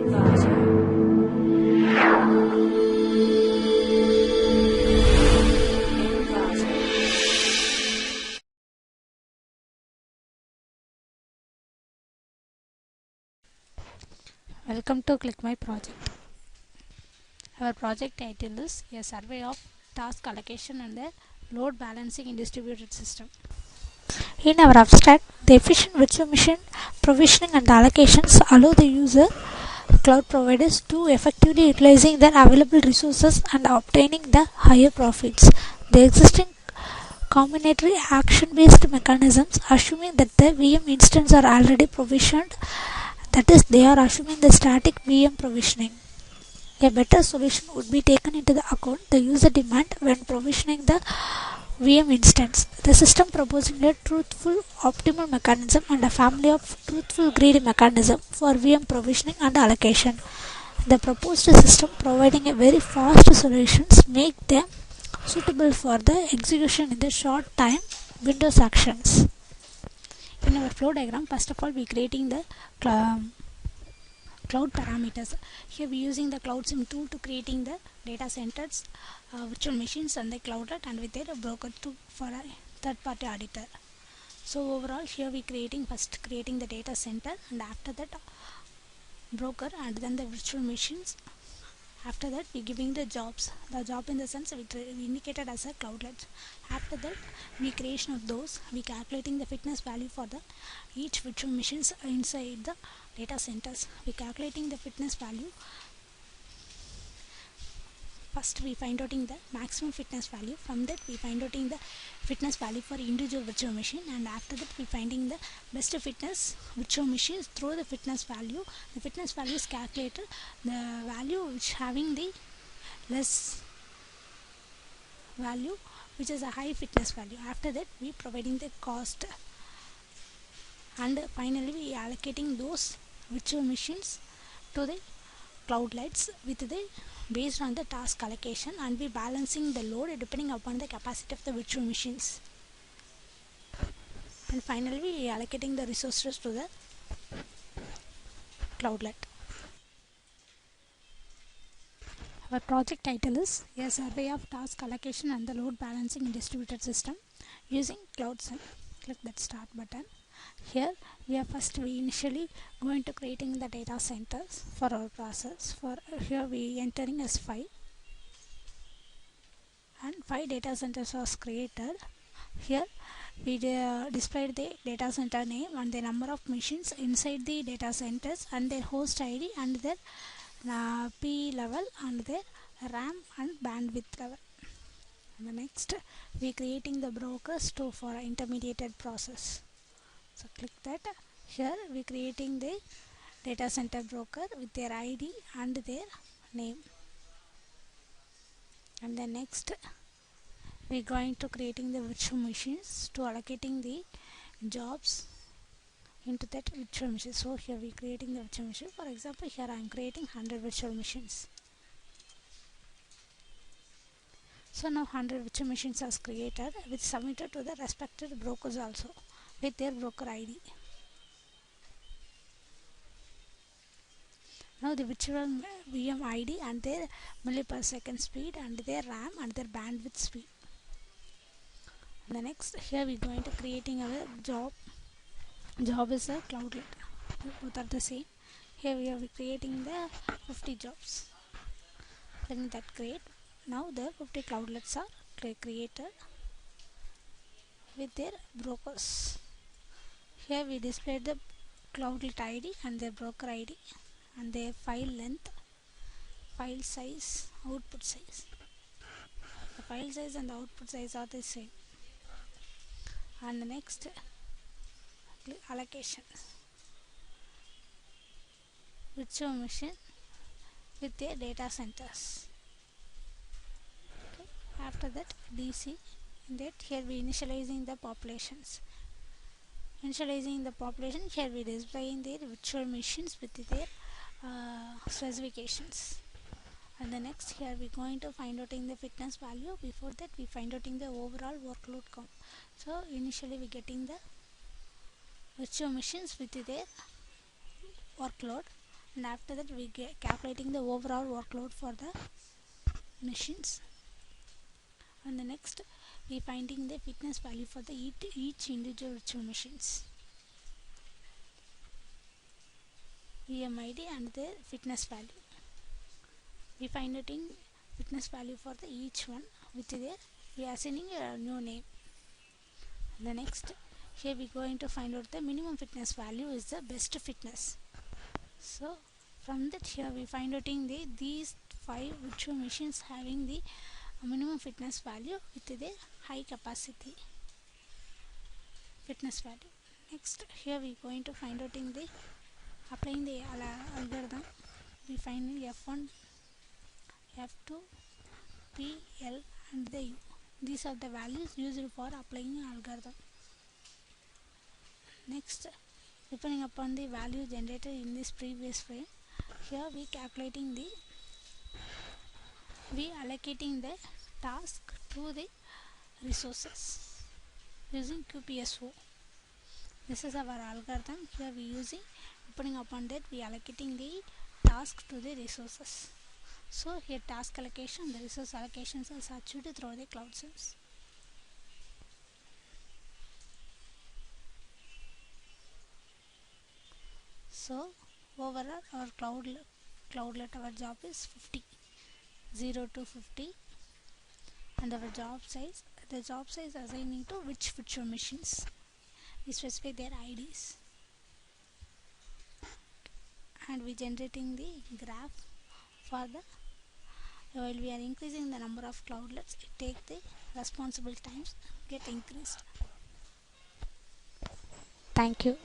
Welcome to Click My Project. Our project title is a survey of task allocation and the load balancing in distributed system. In our abstract, the efficient virtual machine provisioning and allocations allow the user cloud providers to effectively utilizing their available resources and obtaining the higher profits. The existing combinatory action-based mechanisms, assuming that the VM instances are already provisioned, that is, they are assuming the static VM provisioning. A better solution would be taken into the account the user demand when provisioning the VM instance. The system proposing a truthful optimal mechanism and a family of truthful greedy mechanism for VM provisioning and allocation. The proposed system providing a very fast solutions make them suitable for the execution in the short time Windows actions. In our flow diagram, first of all, we creating the cloud parameters. Here we using the cloud sim tool to creating the data centers, virtual machines and the cloudlet, and with their broker for a third party auditor. So overall here we first creating the data center, and after that broker, and then the virtual machines. After that we giving the jobs, the job in the sense we indicated as a cloudlet. After that we creation of those, we calculating the fitness value for the each virtual machines inside the data centers. We calculating the fitness value. First we find out the maximum fitness value. From that we find out the fitness value for individual virtual machine, and after that we finding the best fitness virtual machines through the fitness value. The fitness value is calculated, the value which having the less value, which is a high fitness value. After that we providing the cost, and finally we allocating those virtual machines to the cloudlets with the based on the task allocation, and we balancing the load depending upon the capacity of the virtual machines. And finally we allocating the resources to the cloudlet. Our project title is a survey of task allocation and the load balancing in distributed system using cloud sim. Click that start button. Here we initially going to creating the data centers for our process. For here we entering as 5, and 5 data centers was created. Here we displayed the data center name and the number of machines inside the data centers and their host ID and their P level and their RAM and bandwidth level. And the next we creating the brokers for intermediate process. So click that. Here we creating the data center broker with their ID and their name. And then next we going to creating the virtual machines to allocating the jobs into that virtual machine. So here we creating the virtual machine. For example, here I am creating 100 virtual machines. So now 100 virtual machines are created with submitted to the respective brokers also with their broker ID. Now the virtual VM ID and their milli per second speed and their RAM and their bandwidth speed. And the next here we going to creating our job. Job is a cloudlet. Both are the same. Here we are creating the 50 jobs. Then that create. Now the 50 cloudlets are created with their brokers. Here we displayed the cloudlet ID and their broker ID and their file length, file size, output size. The file size and the output size are the same. And the next allocation, virtual machine with their data centers. Okay. After that DC, in that here we initializing the populations. Initializing the population, here we displaying their virtual machines with their specifications. And the next here we going to find out in the fitness value. Before that we find out in the overall workload count. So initially we getting the virtual machines with their workload. and after that we get calculating the overall workload for the machines, and the next we finding the fitness value for the each individual virtual machines, VMID and the fitness value. We find it in fitness value for the each one with the we are assigning a new name. The next here we going to find out the minimum fitness value is the best fitness. So from that here we find out in these 5 virtual machines having the minimum fitness value with the high capacity fitness value. Next here we going to find out in the applying the algorithm. We find F1, F2, P, L and the U. These are the values used for applying algorithm. Next, depending upon the value generated in this previous frame, here we allocating the task to the resources using QPSO. This is our algorithm. Here we using, depending upon that we allocating the task to the resources. So here task allocation, the resource allocations are achieved through the cloud service. So overall our cloudlet our job is 50, 0 to 50, and our job size, the job size assigning to which virtual machines. We specify their IDs, and we generating the graph for the while we are increasing the number of cloudlets, it take the responsible times get increased. Thank you.